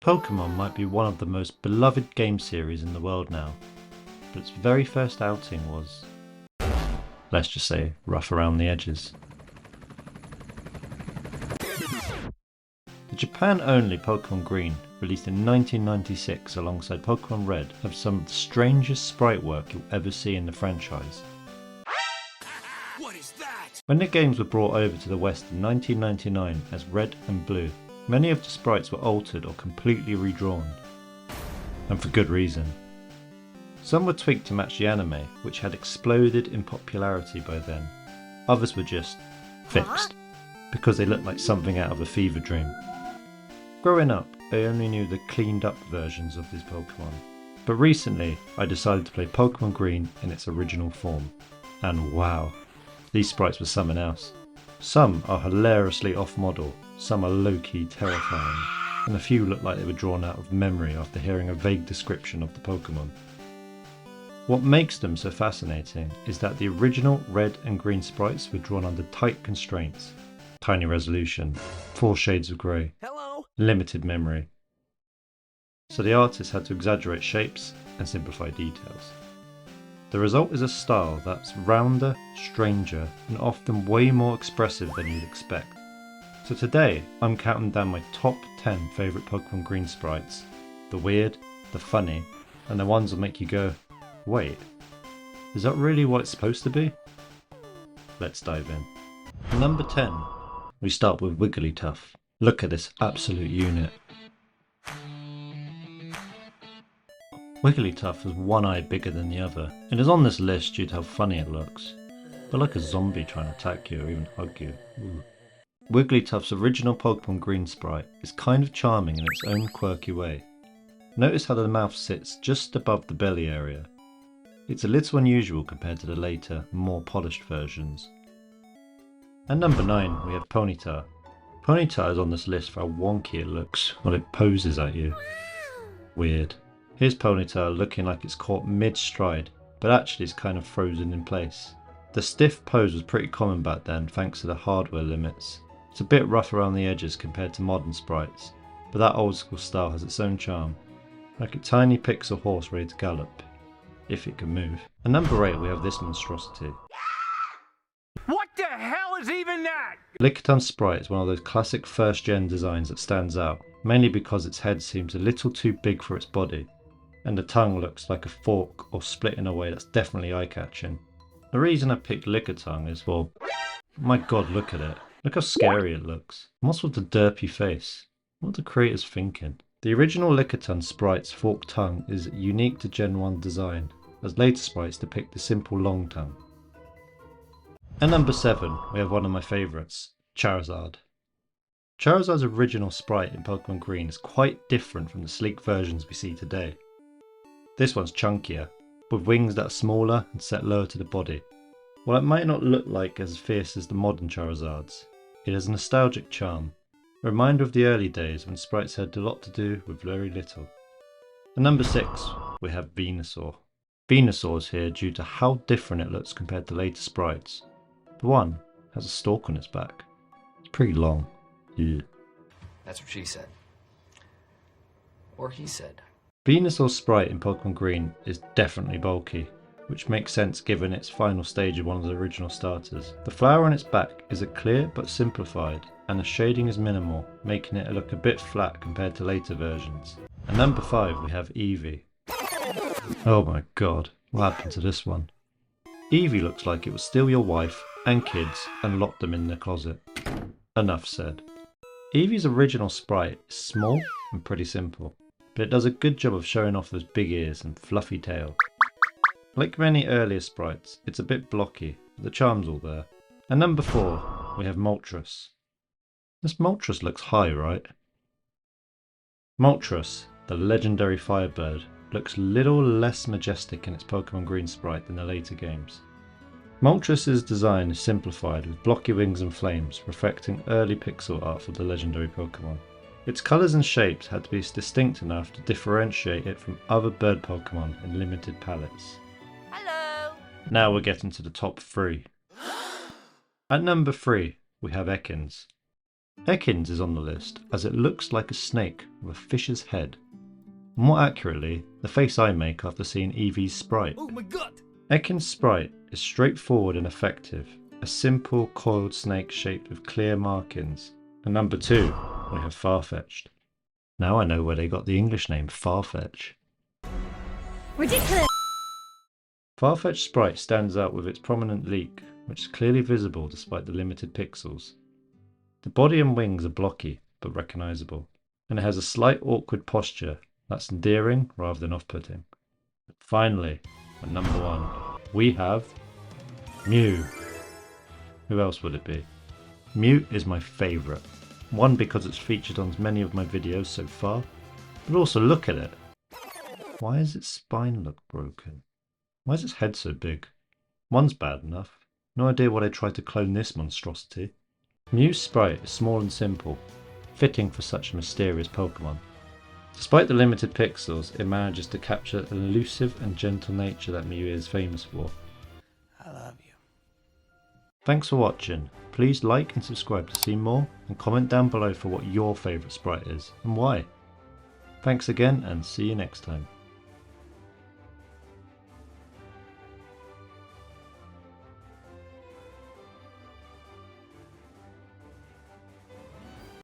Pokémon might be one of the most beloved game series in the world now, but its very first outing was, let's just say, rough around the edges. The Japan-only Pokémon Green, released in 1996 alongside Pokémon Red, have some of the strangest sprite work you'll ever see in the franchise. What is that? When the games were brought over to the West in 1999 as Red and Blue, many of the sprites were altered or completely redrawn, and for good reason. Some were tweaked to match the anime, which had exploded in popularity by then. Others were just fixed, because they looked like something out of a fever dream. Growing up, I only knew the cleaned up versions of these Pokemon, but recently I decided to play Pokemon Green in its original form, and wow, these sprites were something else. Some are hilariously off-model, some are low-key terrifying, and a few look like they were drawn out of memory after hearing a vague description of the Pokemon. What makes them so fascinating is that the original red and green sprites were drawn under tight constraints. Tiny resolution, 4 shades of grey, limited memory. So the artist had to exaggerate shapes and simplify details. The result is a style that's rounder, stranger, and often way more expressive than you'd expect. So today, I'm counting down my top 10 favourite Pokemon Green sprites. The weird, the funny, and the ones that make you go, wait, is that really what it's supposed to be? Let's dive in. Number 10, we start with Wigglytuff. Look at this absolute unit. Wigglytuff has one eye bigger than the other. It is on this list due to how funny it looks, but like a zombie trying to attack you or even hug you. Ooh. Wigglytuff's original Pokemon Green sprite is kind of charming in its own quirky way. Notice how the mouth sits just above the belly area. It's a little unusual compared to the later, more polished versions. At number 9 we have Ponyta. Ponyta is on this list for how wonky it looks while it poses at you. Weird. Here's Ponyta looking like it's caught mid-stride, but actually it's kind of frozen in place. The stiff pose was pretty common back then thanks to the hardware limits. It's a bit rough around the edges compared to modern sprites, but that old school style has its own charm. Like a tiny pixel horse ready to gallop, if it can move. At number 8 we have this monstrosity. What the hell is even that? Lickitun's sprite is one of those classic first gen designs that stands out, mainly because its head seems a little too big for its body, and the tongue looks like a fork or split in a way that's definitely eye-catching. The reason I picked Lickitung is for, my god, look at it. Look how scary it looks. What's with the derpy face? What are the creators thinking? The original Lickitung sprite's forked tongue is unique to Gen 1 design, as later sprites depict the simple long tongue. At number 7 we have one of my favourites, Charizard. Charizard's original sprite in Pokemon Green is quite different from the sleek versions we see today. This one's chunkier, with wings that are smaller and set lower to the body. While it might not look like as fierce as the modern Charizards, it has a nostalgic charm, a reminder of the early days when sprites had a lot to do with very little. At number 6 we have Venusaur. Venusaur is here due to how different it looks compared to later sprites. The one has a stalk on its back. It's pretty long. Yeah. That's what she said. Or he said. Venusaur's sprite in Pokemon Green is definitely bulky, which makes sense given its final stage of one of the original starters. The flower on its back is a clear but simplified, and the shading is minimal, making it look a bit flat compared to later versions. At number 5 we have Eevee. Oh my god, what happened to this one? Eevee looks like it would steal your wife and kids and lock them in the closet. Enough said. Eevee's original sprite is small and pretty simple, but it does a good job of showing off those big ears and fluffy tail. Like many earlier sprites, it's a bit blocky, but the charm's all there. At number 4 we have Moltres. This Moltres looks high, right? Moltres, the legendary firebird, looks a little less majestic in its Pokemon Green sprite than the later games. Moltres' design is simplified with blocky wings and flames, reflecting early pixel art for the legendary Pokemon. Its colours and shapes had to be distinct enough to differentiate it from other bird Pokemon in limited palettes. Hello! Now we're getting to the top 3. At number 3 we have Ekans. Ekans is on the list as it looks like a snake with a fish's head. More accurately, the face I make after seeing Eevee's sprite. Oh my god! Ekans' sprite is straightforward and effective, a simple coiled snake shaped with clear markings. And number 2, we have Farfetch'd. Now I know where they got the English name Farfetch. Ridiculous! Farfetch'd sprite stands out with its prominent leak, which is clearly visible despite the limited pixels. The body and wings are blocky, but recognisable, and it has a slight awkward posture that's endearing rather than off-putting. Finally, at number 1, we have Mew. Who else would it be? Mew is my favourite. One, because it's featured on many of my videos so far, but also look at it. Why does its spine look broken? Why is its head so big? One's bad enough. No idea why they tried to clone this monstrosity. Mew's sprite is small and simple, fitting for such a mysterious Pokemon. Despite the limited pixels, it manages to capture the elusive and gentle nature that Mew is famous for. I love you. Thanks for watching. Please like and subscribe to see more, and comment down below for what your favourite sprite is and why. Thanks again, and see you next time.